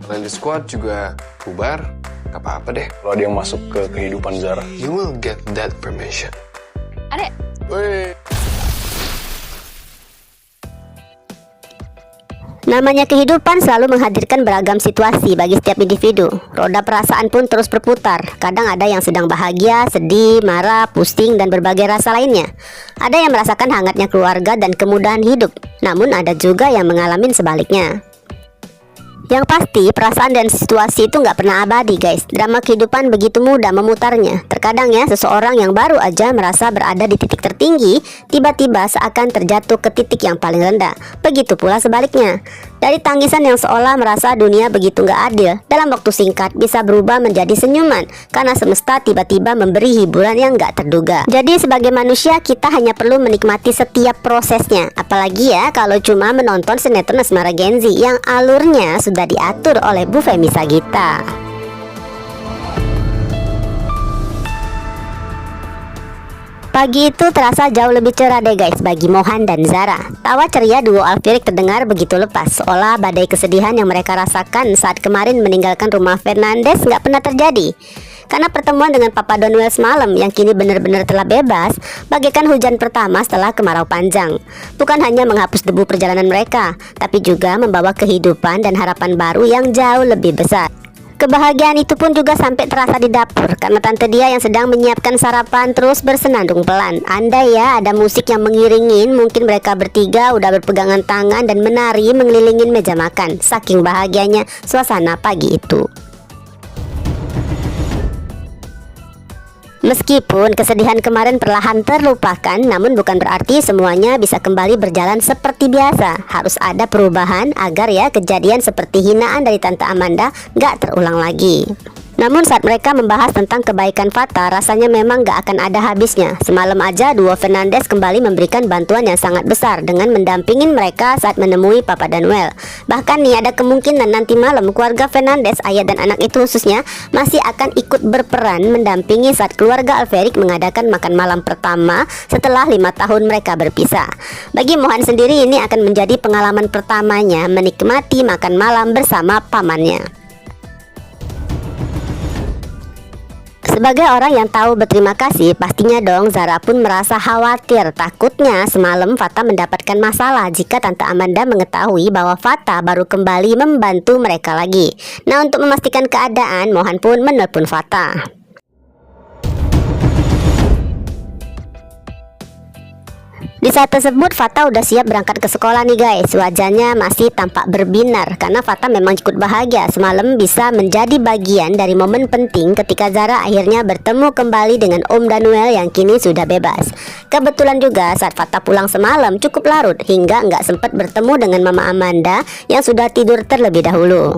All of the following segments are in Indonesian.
Landis Squad juga bubar, gak apa-apa deh. Kalau ada yang masuk ke kehidupan Zara. You will get that permission. Adek, Woi. Namanya kehidupan selalu menghadirkan beragam situasi bagi setiap individu. Roda perasaan pun terus berputar. Kadang ada yang sedang bahagia, sedih, marah, pusing, dan berbagai rasa lainnya. Ada yang merasakan hangatnya keluarga dan kemudahan hidup. Namun ada juga yang mengalami sebaliknya. Yang pasti, perasaan dan situasi itu nggak pernah abadi guys. Drama kehidupan begitu mudah memutarnya. Terkadang ya, seseorang yang baru aja merasa berada di titik tertinggi, tiba-tiba seakan terjatuh ke titik yang paling rendah. Begitu pula sebaliknya. Dari tangisan yang seolah merasa dunia begitu nggak adil, dalam waktu singkat bisa berubah menjadi senyuman, karena semesta tiba-tiba memberi hiburan yang nggak terduga. Jadi sebagai manusia, kita hanya perlu menikmati setiap prosesnya. Apalagi ya kalau cuma menonton sinetron Asmara Genzi yang alurnya sudah diatur oleh Bu Femi Sagita. Pagi itu terasa jauh lebih cerah deh guys bagi Mohan dan Zara. Tawa ceria duo Alfirik terdengar begitu lepas, seolah badai kesedihan yang mereka rasakan saat kemarin meninggalkan rumah Fernandes nggak pernah terjadi. Karena pertemuan dengan Papa Donwell semalam yang kini benar-benar telah bebas, bagaikan hujan pertama setelah kemarau panjang. Bukan hanya menghapus debu perjalanan mereka, tapi juga membawa kehidupan dan harapan baru yang jauh lebih besar. Kebahagiaan itu pun juga sampai terasa di dapur, karena tante dia yang sedang menyiapkan sarapan terus bersenandung pelan. Andai ya ada musik yang mengiringin, mungkin mereka bertiga udah berpegangan tangan dan menari mengelilingin meja makan. Saking bahagianya suasana pagi itu. Meskipun kesedihan kemarin perlahan terlupakan, namun bukan berarti semuanya bisa kembali berjalan seperti biasa. Harus ada perubahan agar ya kejadian seperti hinaan dari Tante Amanda gak terulang lagi. Namun saat mereka membahas tentang kebaikan Fata, rasanya memang gak akan ada habisnya. Semalam aja duo Fernandes kembali memberikan bantuan yang sangat besar dengan mendampingin mereka saat menemui Papa Donwell. Bahkan nih ada kemungkinan nanti malam keluarga Fernandes, ayah dan anak itu khususnya, masih akan ikut berperan mendampingi saat keluarga Alfirik mengadakan makan malam pertama setelah 5 tahun mereka berpisah. Bagi Mohan sendiri ini akan menjadi pengalaman pertamanya menikmati makan malam bersama pamannya. Sebagai orang yang tahu berterima kasih, pastinya dong Zara pun merasa khawatir. Takutnya semalam Fata mendapatkan masalah jika Tante Amanda mengetahui bahwa Fata baru kembali membantu mereka lagi. Nah, untuk memastikan keadaan, Mohan pun menelpon Fata. Di saat tersebut Fata udah siap berangkat ke sekolah nih guys. Wajahnya masih tampak berbinar karena Fata memang cukup bahagia semalam bisa menjadi bagian dari momen penting ketika Zara akhirnya bertemu kembali dengan Om Donwell yang kini sudah bebas. Kebetulan juga saat Fata pulang semalam cukup larut hingga nggak sempat bertemu dengan Mama Amanda yang sudah tidur terlebih dahulu.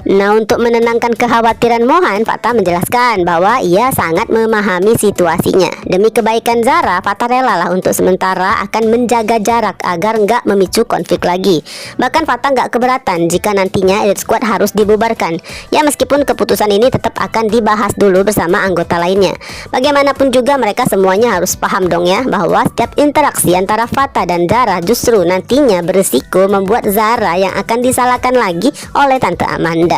Nah, untuk menenangkan kekhawatiran Mohan, Fata menjelaskan bahwa ia sangat memahami situasinya. Demi kebaikan Zara, Fata relalah untuk sementara akan menjaga jarak agar nggak memicu konflik lagi. Bahkan Fata nggak keberatan jika nantinya Elite Squad harus dibubarkan. Ya meskipun keputusan ini tetap akan dibahas dulu bersama anggota lainnya. Bagaimanapun juga mereka semuanya harus paham dong ya bahwa setiap interaksi antara Fata dan Zara justru nantinya berisiko membuat Zara yang akan disalahkan lagi oleh Tante Amanda.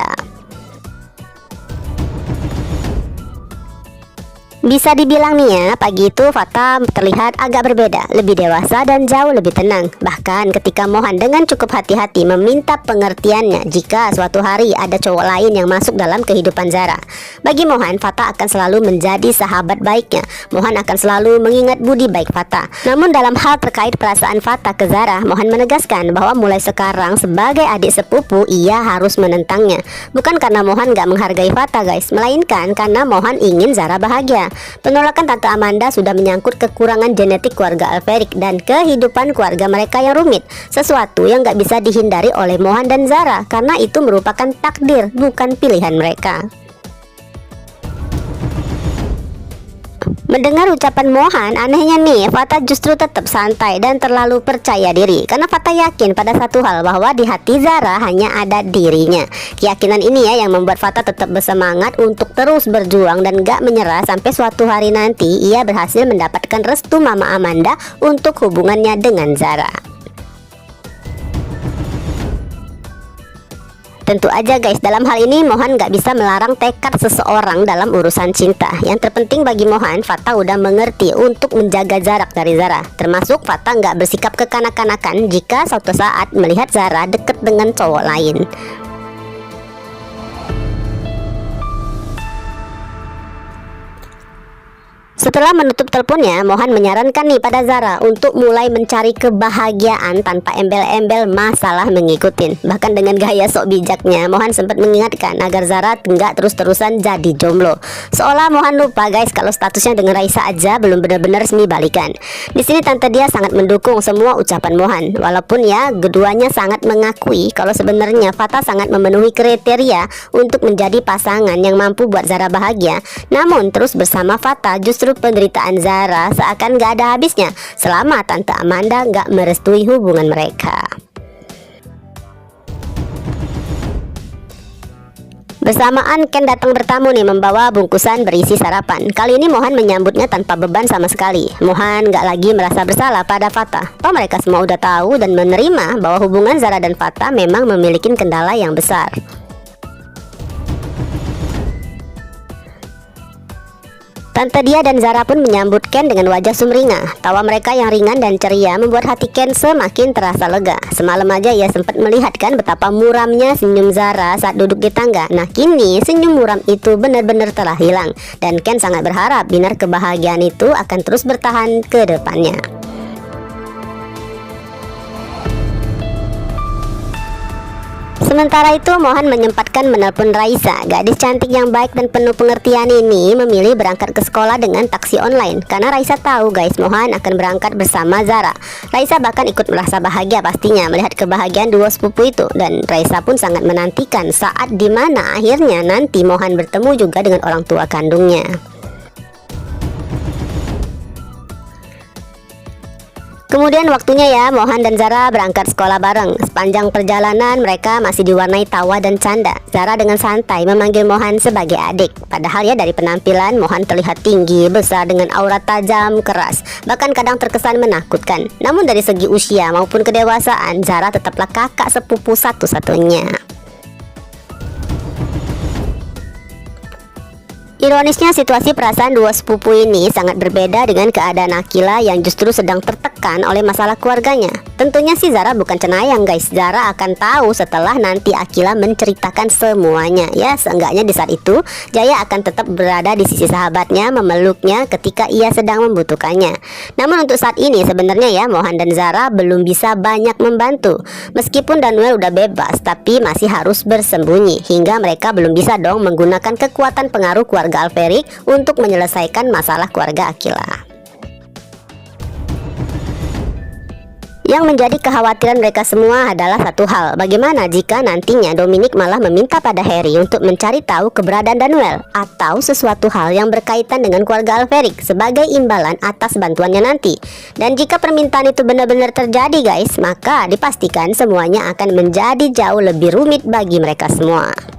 Bisa dibilang nih ya, pagi itu Fata terlihat agak berbeda, lebih dewasa dan jauh lebih tenang. Bahkan ketika Mohan dengan cukup hati-hati meminta pengertiannya jika suatu hari ada cowok lain yang masuk dalam kehidupan Zara. Bagi Mohan, Fata akan selalu menjadi sahabat baiknya. Mohan akan selalu mengingat budi baik Fata. Namun dalam hal terkait perasaan Fata ke Zara, Mohan menegaskan bahwa mulai sekarang sebagai adik sepupu ia harus menentangnya. Bukan karena Mohan gak menghargai Fata guys, melainkan karena Mohan ingin Zara bahagia. Penolakan Tante Amanda sudah menyangkut kekurangan genetik keluarga Alfirik dan kehidupan keluarga mereka yang rumit. Sesuatu yang gak bisa dihindari oleh Mohan dan Zara karena itu merupakan takdir, bukan pilihan mereka. Mendengar ucapan Mohan, anehnya nih, Fata justru tetap santai dan terlalu percaya diri. Karena Fata yakin pada satu hal bahwa di hati Zara hanya ada dirinya. Keyakinan ini ya yang membuat Fata tetap bersemangat untuk terus berjuang dan gak menyerah sampai suatu hari nanti ia berhasil mendapatkan restu Mama Amanda untuk hubungannya dengan Zara. Tentu aja guys, dalam hal ini Mohan nggak bisa melarang tekad seseorang dalam urusan cinta. Yang terpenting bagi Mohan, Fatah udah mengerti untuk menjaga jarak dari Zara. Termasuk Fatah nggak bersikap kekanak-kanakan jika suatu saat melihat Zara deket dengan cowok lain. Setelah menutup teleponnya, Mohan menyarankan nih pada Zara untuk mulai mencari kebahagiaan tanpa embel-embel masalah mengikutin. Bahkan dengan gaya sok bijaknya, Mohan sempat mengingatkan agar Zara nggak terus-terusan jadi jomblo. Seolah Mohan lupa guys kalau statusnya dengan Raisa aja belum benar-benar resmi balikan. Di sini tante dia sangat mendukung semua ucapan Mohan. Walaupun ya keduanya sangat mengakui kalau sebenarnya Fatah sangat memenuhi kriteria untuk menjadi pasangan yang mampu buat Zara bahagia. Namun terus bersama Fatah justru penderitaan Zara seakan gak ada habisnya selama Tante Amanda gak merestui hubungan mereka. Bersamaan Ken datang bertamu nih membawa bungkusan berisi sarapan. Kali ini Mohan menyambutnya tanpa beban sama sekali. Mohan gak lagi merasa bersalah pada Fatah. Toh mereka semua udah tahu dan menerima bahwa hubungan Zara dan Fatah memang memiliki kendala yang besar. Tante dia dan Zara pun menyambut Ken dengan wajah sumringah. Tawa mereka yang ringan dan ceria membuat hati Ken semakin terasa lega. Semalam aja ia sempat melihat kan betapa muramnya senyum Zara saat duduk di tangga. Nah kini senyum muram itu benar-benar telah hilang. Dan Ken sangat berharap binar kebahagiaan itu akan terus bertahan ke depannya. Sementara itu Mohan menyempatkan menelpon Raisa. Gadis cantik yang baik dan penuh pengertian ini memilih berangkat ke sekolah dengan taksi online. Karena Raisa tahu guys, Mohan akan berangkat bersama Zara. Raisa bahkan ikut merasa bahagia pastinya melihat kebahagiaan dua sepupu itu. Dan Raisa pun sangat menantikan saat dimana akhirnya nanti Mohan bertemu juga dengan orang tua kandungnya. Kemudian waktunya ya Mohan dan Zara berangkat sekolah bareng. Sepanjang perjalanan mereka masih diwarnai tawa dan canda. Zara dengan santai memanggil Mohan sebagai adik. Padahal ya dari penampilan Mohan terlihat tinggi, besar dengan aura tajam, keras. Bahkan kadang terkesan menakutkan. Namun dari segi usia maupun kedewasaan, Zara tetaplah kakak sepupu satu-satunya. Ironisnya situasi perasaan dua sepupu ini sangat berbeda dengan keadaan Akila yang justru sedang tertekan oleh masalah keluarganya. Tentunya sih Zara bukan cenayang guys. Zara akan tahu setelah nanti Akila menceritakan semuanya. Ya seenggaknya di saat itu Jaya akan tetap berada di sisi sahabatnya, memeluknya ketika ia sedang membutuhkannya. Namun untuk saat ini sebenarnya ya Mohan dan Zara belum bisa banyak membantu. Meskipun Daniel udah bebas tapi masih harus bersembunyi. Hingga mereka belum bisa dong menggunakan kekuatan pengaruh keluarga Alperik untuk menyelesaikan masalah keluarga Akila. Yang menjadi kekhawatiran mereka semua adalah satu hal, bagaimana jika nantinya Dominic malah meminta pada Harry untuk mencari tahu keberadaan Daniel atau sesuatu hal yang berkaitan dengan keluarga Alperik sebagai imbalan atas bantuannya nanti. Dan jika permintaan itu benar-benar terjadi guys, maka dipastikan semuanya akan menjadi jauh lebih rumit bagi mereka semua.